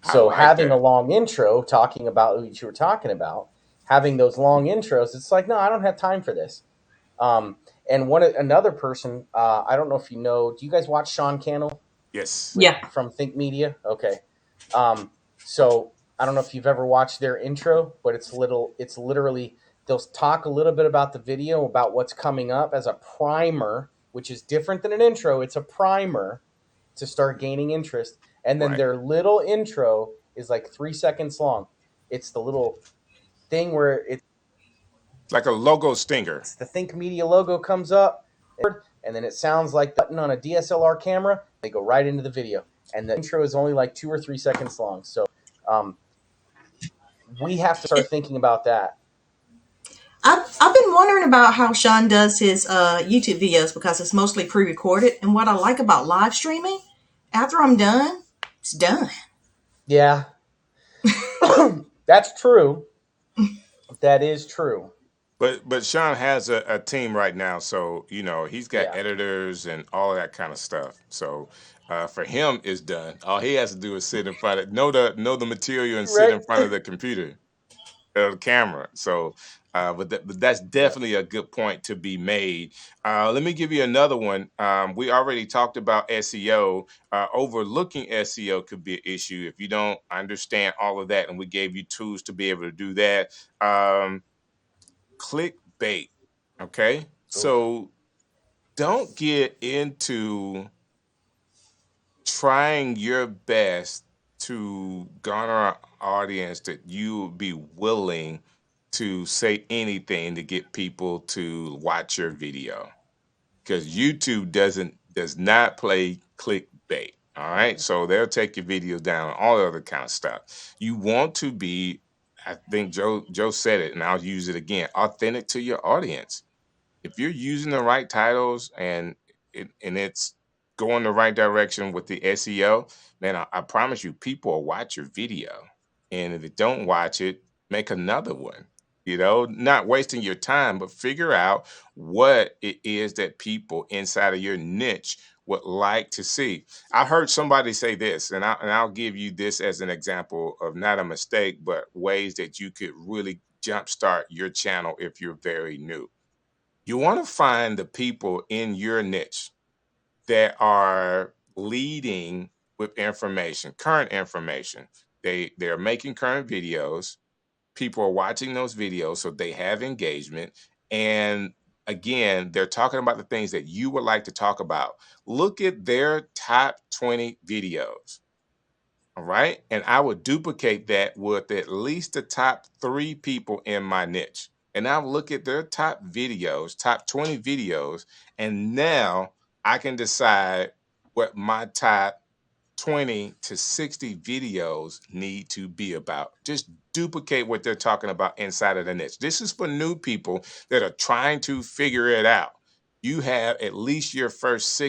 I So like having a that. long intro talking about what you were talking about, having those long intros, it's like, no, I don't have time for this. And another person, I don't know if you know, do you guys watch Sean Cannell Yes. with Yeah. from Think Media? Okay. So I don't know if you've ever watched their intro, but it's literally they'll talk a little bit about the video, about what's coming up as a primer, which is different than an intro. It's a primer to start gaining interest. And then Right. their little intro is like 3 seconds long. It's the little thing where Like a logo stinger. the Think Media logo comes up, and then it sounds like the button on a DSLR camera. They go right into the video, and the intro is only like 2 or 3 seconds long. So um, we have to start thinking about that. I've been wondering about how Sean does his YouTube videos because it's mostly pre-recorded. And what I like about live streaming, after I'm done, it's done. Yeah, that's true. That is true. But Sean has a team right now, so he's got Yeah. editors and all that kind of stuff. So for him, it's done. All he has to do is sit in front of know the material and sit Right. in front of the computer or the camera. So, but that's Yeah. definitely a good point to be made. Let me give you another one. We already talked about SEO. Overlooking SEO could be an issue if you don't understand all of that, and we gave you tools to be able to do that. Clickbait. Okay. Oof. So don't get into trying your best to garner an audience that you would be willing to say anything to get people to watch your video, because YouTube does not play clickbait. All right. So they'll take your videos down, all the other kind of stuff. You want to be, I think Joe said it, and I'll use it again, authentic to your audience. If you're using the right titles and it's going the right direction with the SEO, man, I promise you, people will watch your video. And if they don't watch it, make another one. Not wasting your time, but figure out what it is that people inside of your niche would like to see. I heard somebody say this, and I'll give you this as an example of not a mistake, but ways that you could really jumpstart your channel if you're very new. You want to find the people in your niche that are leading with information, current information. They're making current videos. People are watching those videos, so they have engagement. And again, they're talking about the things that you would like to talk about. Look at their top 20 videos. All right. And I would duplicate that with at least the top 3 people in my niche. And I'll look at their top videos, top 20 videos. And now I can decide what my top 20 to 60 videos need to be about. Just duplicate what they're talking about inside of the niche. This is for new people that are trying to figure it out. You have at least your first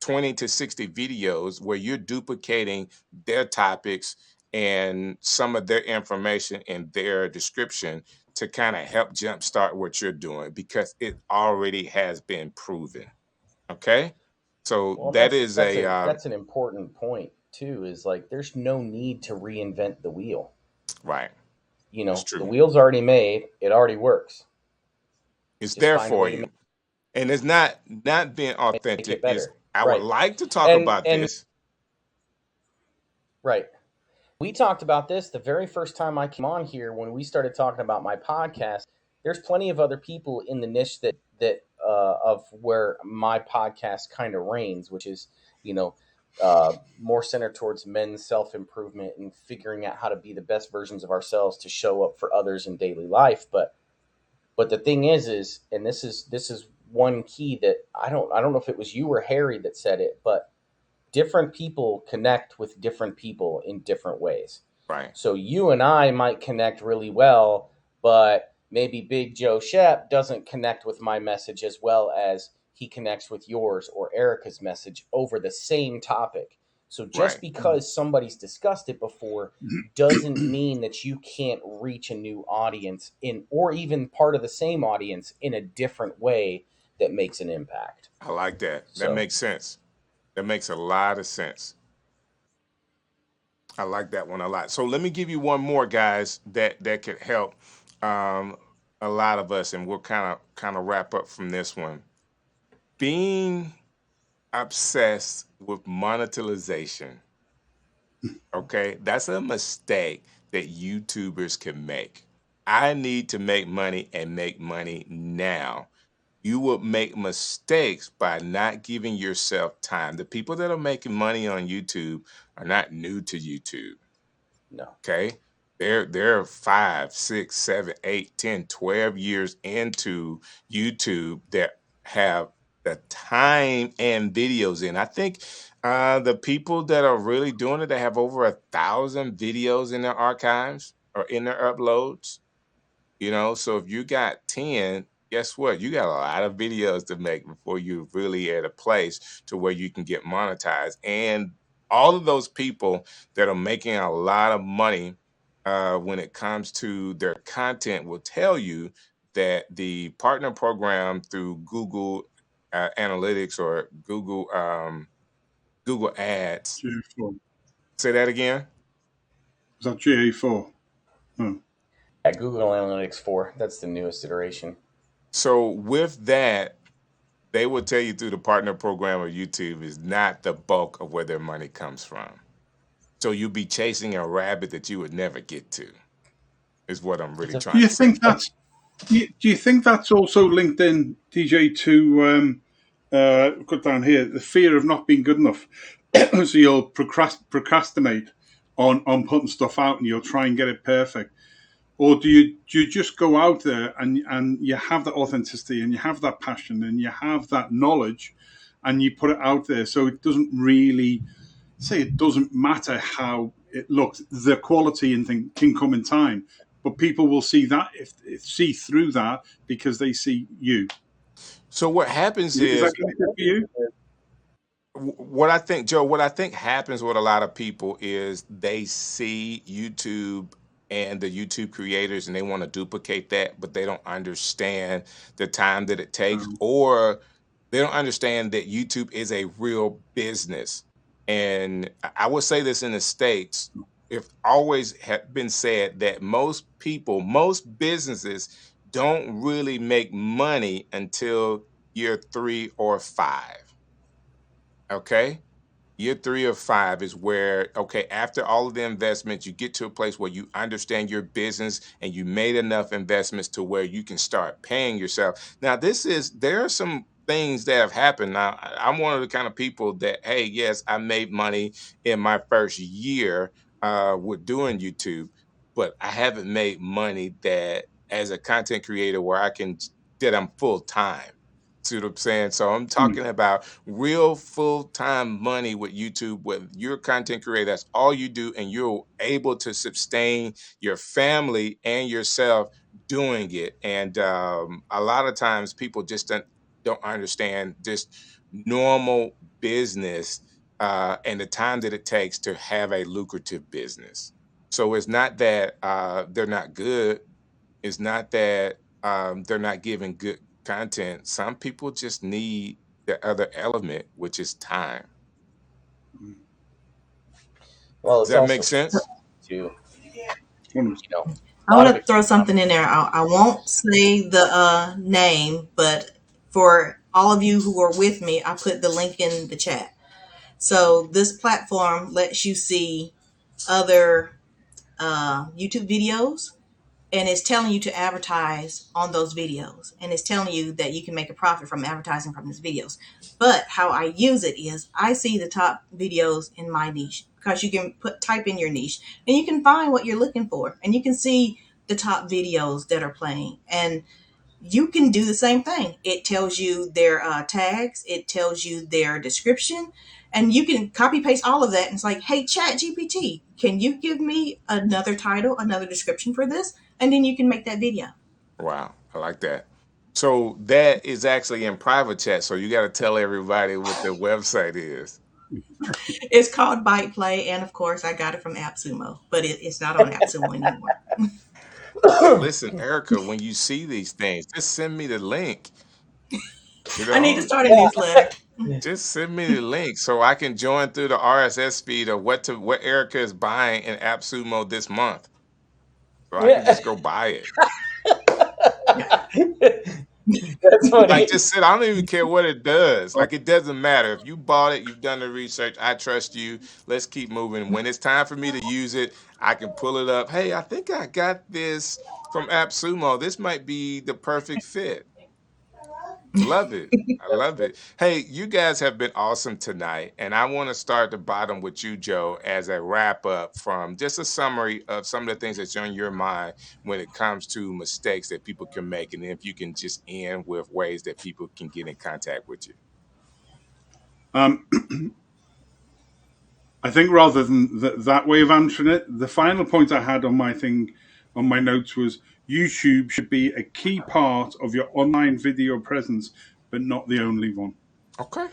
20 to 60 videos where you're duplicating their topics and some of their information in their description to kind of help jumpstart what you're doing, because it already has been proven. Okay. So Well, that that's is that's a a that's an important point too. Is like there's no need to reinvent the wheel. right. It's The true. wheel's already made. It already works. It's Just there find a for way to you. And it's not being make it authentic. Is better. I would Right. like to talk And about this. right. We talked about this the very first time I came on here when we started talking about my podcast. There's plenty of other people in the niche that of where my podcast kind of reigns, which is you know more centered towards men's self improvement and figuring out how to be the best versions of ourselves to show up for others in daily life. But the thing is, and this is one key that I don't know if it was you or Harry that said it, but different people connect with different people in different ways. Right. So you and I might connect really well, but maybe Big Joe Shep doesn't connect with my message as well as he connects with yours or Erica's message over the same topic. So just Right. because somebody's discussed it before doesn't mean that you can't reach a new audience in or even part of the same audience in a different way that makes an impact. I like that. That So makes sense. That makes a lot of sense. I like that one a lot. So let me give you one more, guys, that could help um, a lot of us, and we'll kind of wrap up from this one. Being obsessed with monetization. Okay, that's a mistake that YouTubers can make. I need to make money and make money now. You will make mistakes by not giving yourself time. The people that are making money on YouTube are not new to YouTube. no. Okay. They're 5, 6, 7, 8, 10, 12 years into YouTube that have the time and videos in. I think the people that are really doing it, they have over 1,000 videos in their archives or in their uploads. So if you got 10, guess what? You got a lot of videos to make before you're really at a place to where you can get monetized. And all of those people that are making a lot of money when it comes to their content will tell you that the partner program through Google Analytics or Google Ads. GA4. Say that again. Is that GA4? Oh. At Google Analytics 4, that's the newest iteration. So with that, they will tell you through the partner program of YouTube is not the bulk of where their money comes from. So you'll be chasing a rabbit that you would never get to, is what I'm really It's a Do trying you to say. think that's do you think that's also linked in, DJ, to got down here the fear of not being good enough? So you'll procrastinate on putting stuff out, and you'll try and get it perfect, or do you just go out there and you have that authenticity and you have that passion and you have that knowledge, and you put it out there, so it doesn't really say it doesn't matter how it looks. The quality and thing can come in time, but people will see that if see through that because they see you. So what happens Is that is connected for you? what I think, Joe, what I think happens with a lot of people is they see YouTube and the YouTube creators and they want to duplicate that, but they don't understand the time that it takes, Um, or they don't understand that YouTube is a real business. And I would say this in the States, if always had been said that most people, most businesses don't really make money until year 3 or 5. Okay. Year 3 or 5 is where, okay, after all of the investments, you get to a place where you understand your business and you made enough investments to where you can start paying yourself. Now, there are some things that have happened. Now, I'm one of the kind of people that, hey, yes, I made money in my first year with doing YouTube, but I haven't made money that as a content creator where that I'm full time. See what I'm saying? So I'm mm, talking about real full-time money with YouTube, with your content creator. That's all you do, and you're able to sustain your family and yourself doing it. And a lot of times people just don't understand just normal business and the time that it takes to have a lucrative business. So it's not that they're not good. It's not that they're not giving good content. Some people just need the other element, which is time. mm, Well, Does it's that make also sense? too, 100%. a I lot want of to it throw comes down something in there. I won't say the name, but for all of you who are with me, I put the link in the chat. So this platform lets you see other YouTube videos, and it's telling you to advertise on those videos, and it's telling you that you can make a profit from advertising from these videos. But how I use it is I see the top videos in my niche, because you can type in your niche and you can find what you're looking for, and you can see the top videos that are playing, and you can do the same thing. It tells you their tags, it tells you their description, and you can copy paste all of that. And it's like, hey, Chat GPT, can you give me another title, another description for this? And then you can make that video. Wow, I like that. So that is actually in private chat. So you got to tell everybody what the website is. It's called Bite Play, and of course, I got it from AppSumo, but it's not on AppSumo anymore. Listen, Erica, when you see these things, just send me the link. You I need to know, start a newsletter. just send me the link so I can join through the RSS feed of what Erica is buying in AppSumo this month, so I can Yeah. just go buy it. That's Like funny. just said, I don't even care what it does. Like it doesn't matter. If you bought it, you've done the research. I trust you. Let's keep moving. When it's time for me to use it, I can pull it up. Hey, I think I got this from AppSumo. This might be the perfect fit. Love it. I love it. Hey, you guys have been awesome tonight. And I want to start the bottom with you, Joe, as a wrap up from just a summary of some of the things that's on your mind when it comes to mistakes that people can make. And if you can just end with ways that people can get in contact with you. Um, I think rather than that way of answering it, the final point I had on my thing, on my notes was YouTube should be a key part of your online video presence, but not the only one. Okay.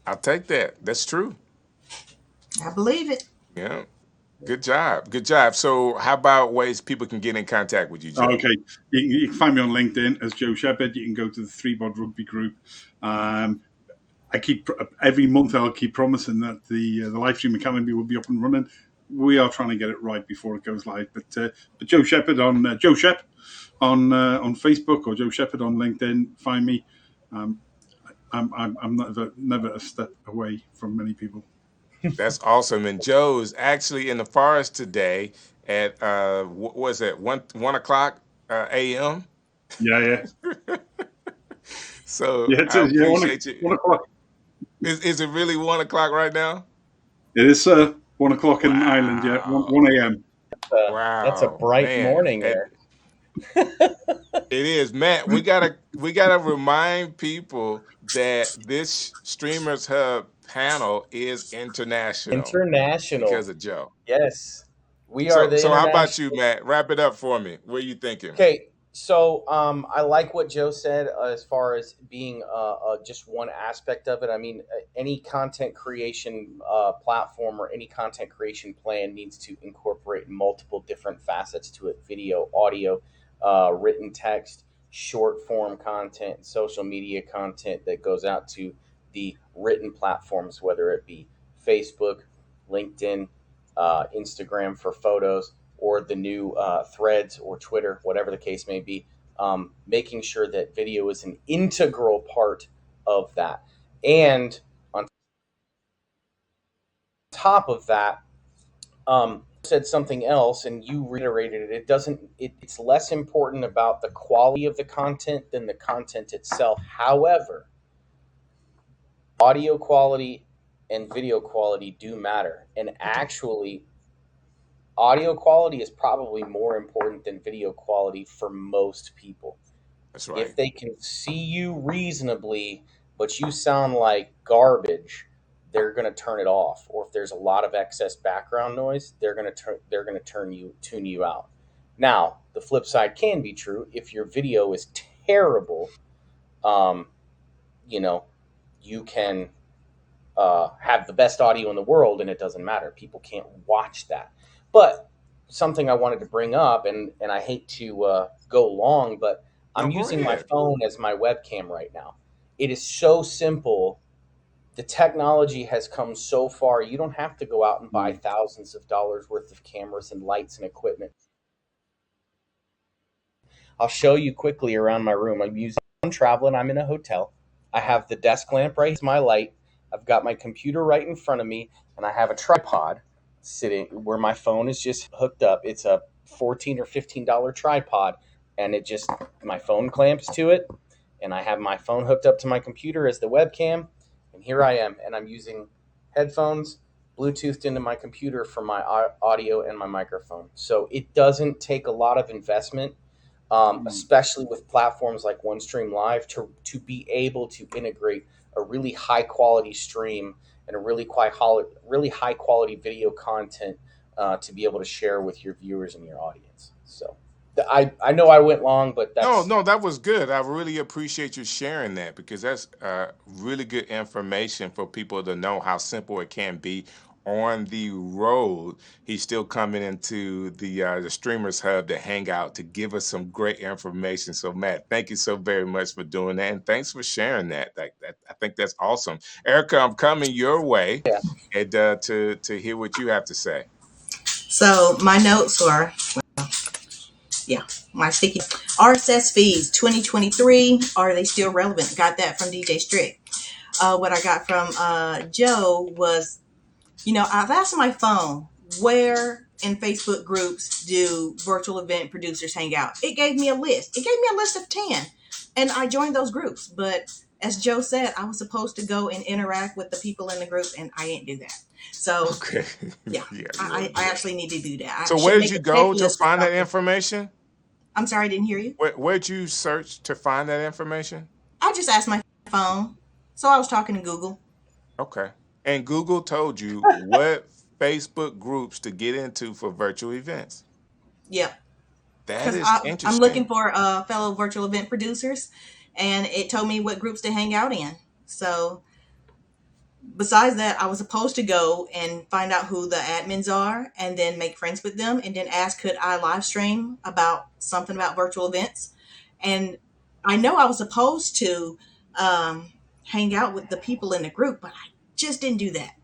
I'll take that. That's true. I believe it. Yeah. Good job. Good job. So, how about ways people can get in contact with you, Joe? Okay, you can find me on LinkedIn as Joe Shepherd. You can go to the Three Bod Rugby Group. Um, I keep every month I'll keep promising that the live stream academy will be up and running. We are trying to get it right before it goes live. But Joe Shepherd on Joe Shep on Facebook or Joe Shepherd on LinkedIn. Find me. Um, I'm never a step away from many people. That's awesome. And Joe's actually in the forest today at what was it, 1 o'clock a.m. Yeah, yeah, So yeah. It I is. Yeah, appreciate you. 1 o'clock. Is it really 1 o'clock right now? It is 1 o'clock in Ireland. Yeah, Wow. 1 a.m. That's a Wow, bright man. morning there. It is, Matt. We gotta remind people that this Streamers Hub panel is international International. because of Joe. Yes. We are the So how about you, international. Matt? Wrap it up for me. What are you thinking? Okay, so I like what Joe said as far as being just one aspect of it. I mean, any content creation platform or any content creation plan needs to incorporate multiple different facets to it: video, audio, written text, short form content, social media content that goes out to the written platforms, whether it be Facebook, LinkedIn, Instagram for photos, or the new threads or Twitter, whatever the case may be, making sure that video is an integral part of that. And on top of that, said something else and you reiterated it. It doesn't, it's less important about the quality of the content than the content itself. However, audio quality and video quality do matter. And actually, audio quality is probably more important than video quality for most people. That's right. If they can see you reasonably, but you sound like garbage, they're going to turn it off. Or if there's a lot of excess background noise, they're going to tune you out. Now, the flip side can be true. If your video is terrible, um, you know, you can have the best audio in the world, and it doesn't matter. People can't watch that. But something I wanted to bring up, and I hate to go long, but No, I'm go using my ahead. phone as my webcam right now. It is so simple. The technology has come so far. You don't have to go out and buy Mm. thousands of dollars worth of cameras and lights and equipment. I'll show you quickly around my room. I'm traveling. I'm in a hotel. I have the desk lamp right. It's my light. I've got my computer right in front of me, and I have a tripod sitting where my phone is just hooked up. It's a $14 or $15 tripod, and it just my phone clamps to it, and I have my phone hooked up to my computer as the webcam, and here I am, and I'm using headphones Bluetoothed into my computer for my audio and my microphone. So it doesn't take a lot of investment, Mm. especially with platforms like OneStream Live, to be able to integrate a really high quality stream and a really high quality video content to be able to share with your viewers and your audience. So I know I went long, but No, that's no, that was good. I really appreciate you sharing that because that's really good information for people to know how simple it can be on the road. He's still coming into the Streamers Hub to hang out to give us some great information. So, Matt, thank you so very much for doing that, and thanks for sharing that. I think that's awesome. Erica, I'm coming your way, yeah. and to hear what you have to say. So my notes were, yeah, my sticky RSS feeds 2023. Are they still relevant? Got that from DJ Strick. What I got from Joe was, I've asked my phone, where in Facebook groups do virtual event producers hang out? It gave me a list. It gave me a list of 10. And I joined those groups. But as Joe said, I was supposed to go and interact with the people in the group, and I didn't do that. So Okay. yeah, Yeah, I actually need to do that. so I where should did make you a go to checklist of find that something. information? I'm sorry, I didn't hear you. Where'd you search to find that information? I just asked my phone. So I was talking to Google. Okay. And Google told you what Facebook groups to get into for virtual events. Yep. That Because is I'm looking interesting. for fellow virtual event producers, and it told me what groups to hang out in. So besides that, I was supposed to go and find out who the admins are and then make friends with them and then ask could I live stream about something about virtual events. And I know I was supposed to hang out with the people in the group, but I just didn't do that.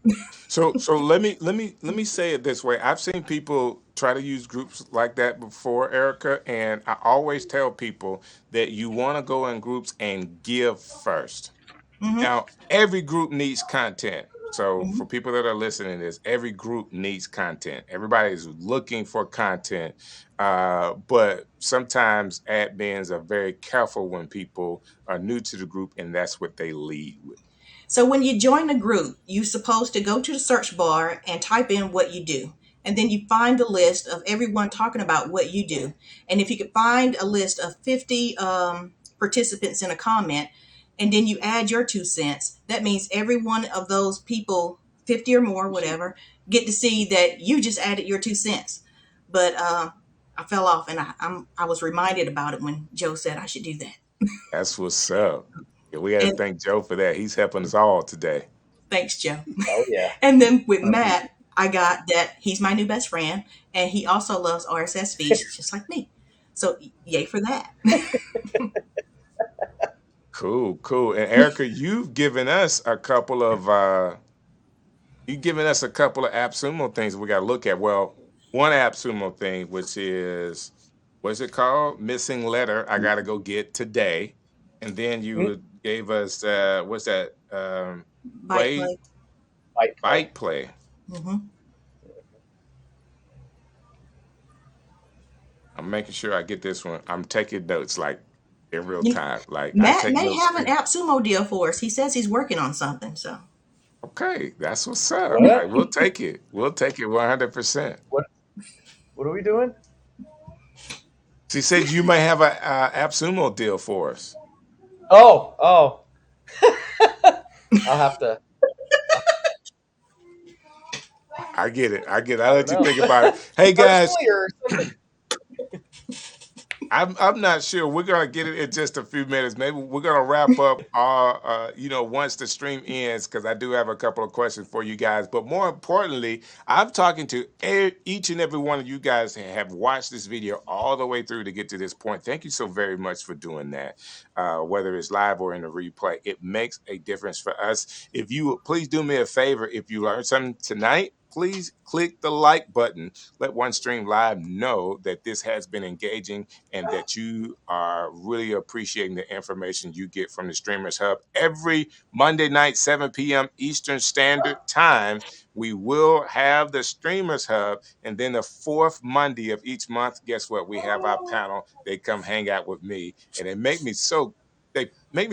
So let me say it this way. I've seen people try to use groups like that before, Erica, and I always tell people that you want to go in groups and give first. Hmm. Now, every group needs content. So Hmm. for people that are listening to this, every group needs content. Everybody is looking for content. But sometimes admins are very careful when people are new to the group, and that's what they lead with. So when you join a group, you're supposed to go to the search bar and type in what you do. And then you find a list of everyone talking about what you do. And if you could find a list of 50 participants in a comment, and then you add your 2 cents, that means every one of those people, 50 or more, whatever, get to see that you just added your 2 cents. But I fell off, and I was reminded about it when Joe said I should do that. That's what's up. Yeah, we got to And thank Joe for that. He's helping us all today. thanks, Joe. Oh yeah. And then with Matt, I got that he's my new best friend, and he also loves RSS feeds just like me. So yay for that. Cool, cool. And Erica, you've given us a couple of AppSumo things we got to look at. Well, one AppSumo thing, which is what's it called? Missing letter. I got to go get today. And then you gave us what's that? Bite Play play. Bite play. bite play. Hmm. I'm making sure I get this one. I'm taking notes like in real You, time. Like I Matt take may notes have an too. AppSumo deal for us. He says he's working on something. So Okay, that's what's up. What? We'll take it. We'll take it 100%. What? What are we doing? She said you may have a AppSumo deal for us. Oh. I'll have to. I get it. I get it. I I'll don't let you know. think about it. Hey guys, Personally or something. I'm not sure. We're gonna get it in just a few minutes. Maybe we're gonna wrap up our once the stream ends because I do have a couple of questions for you guys. But more importantly, I'm talking to each and every one of you guys that have watched this video all the way through to get to this point. Thank you so very much for doing that. Whether it's live or in the replay, it makes a difference for us. If you would please do me a favor, if you learned something tonight, please click the like button. Let OneStream Live know that this has been engaging and that you are really appreciating the information you get from the Streamers Hub. Every Monday night, 7 p.m. Eastern Standard Time, we will have the Streamers Hub. And then the fourth Monday of each month, guess what? We have our panel. They come hang out with me. And they make me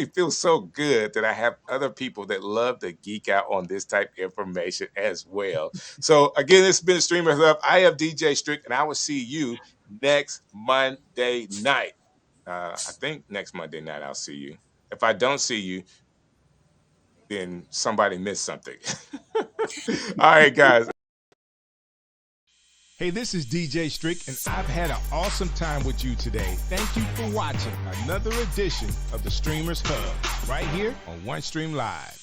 feel so good that I have other people that love to geek out on this type of information as well. So again, it's been Streamers Hub. I am DJ Strick, and I will see you next Monday night. I think next Monday night I'll see you. If I don't see you, then somebody missed something. All right, guys. Hey, this is DJ Strick, and I've had an awesome time with you today. Thank you for watching another edition of the Streamers Hub right here on OneStream Live.